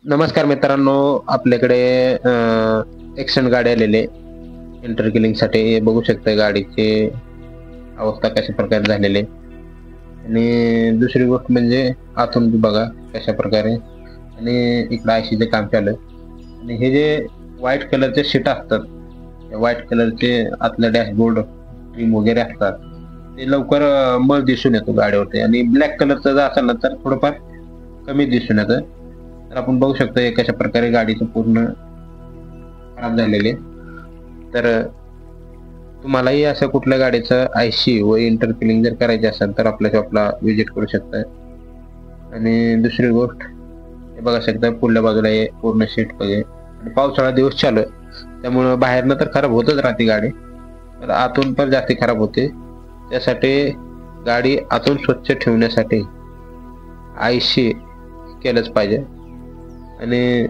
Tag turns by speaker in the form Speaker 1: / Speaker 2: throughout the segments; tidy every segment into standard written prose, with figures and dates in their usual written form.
Speaker 1: नमस्कार मित्रांनो, आपल्याकडे एक्शन गाडी आलेली इंटरकिलिंग साठी. हे बघू शकता गाडीची अवस्था कशा प्रकारे झालेली आहे. आणि दुसरी गोष्ट म्हणजे आतून बघा कशा प्रकारे, आणि इकडे आयसीचे काम चालू आहे. आणि हे जे व्हाईट कलरचे शीट असतात, व्हाईट कलरचे आतलं डॅशबोर्ड ट्रिम वगैरे असतात, ते लवकर मळ दिसून येतो गाडीवरती. आणि ब्लॅक कलरचं जर असेल ना तर थोडंफार कमी दिसून येतं. तर आपण बघू शकतो कशा प्रकारे गाडीचं पूर्ण खराब झालेले. तर तुम्हालाही असं कुठल्या गाडीचं आयसी व इंटरकिलिंग जर करायचे असेल तर आपल्या शॉपला व्हिजिट करू शकता. आणि दुसरी गोष्ट हे बघा शकता, पुढल्या बाजूला हे पूर्ण शीट बघे. आणि पावसाळा दिवस चालू आहे त्यामुळे बाहेरनं तर खराब होतच राहते गाडी, तर आतून पण जास्त खराब होते. त्यासाठी गाडी आतून स्वच्छ ठेवण्यासाठी आयसी केलंच पाहिजे. आणि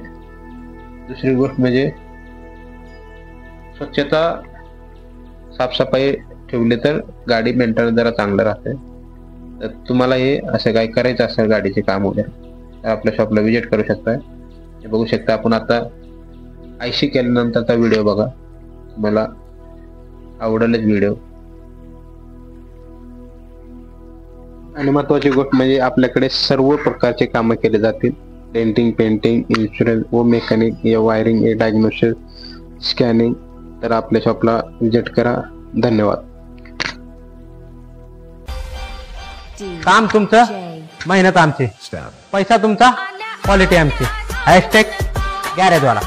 Speaker 1: दुसरी गोष्ट म्हणजे स्वच्छता साफसफाई ठेवली तर गाडी मेंटेनन्स जरा चांगलं राहते. तर तुम्हाला हे असं काय करायचं असेल गाडीचे काम वगैरे तर आपल्या शॉपला व्हिजिट करू शकता. हे बघू शकता आपण आता आयसी केल्यानंतरचा व्हिडिओ बघा, तुम्हाला आवडेलच व्हिडिओ. आणि महत्वाची गोष्ट म्हणजे आपल्याकडे सर्व प्रकारचे कामं केले जातील. डेंटिंग, पेंटिंग, इन्शुरन्स व मेकॅनिक, या वायरिंग, डायग्नोसिस, स्कॅनिंग. तर आपल्या शॉपला व्हिजिट करा. धन्यवाद.
Speaker 2: काम तुमचं, मेहनत आमची, पैसा तुमचा, क्वालिटी आमची. #गॅरेजवाला.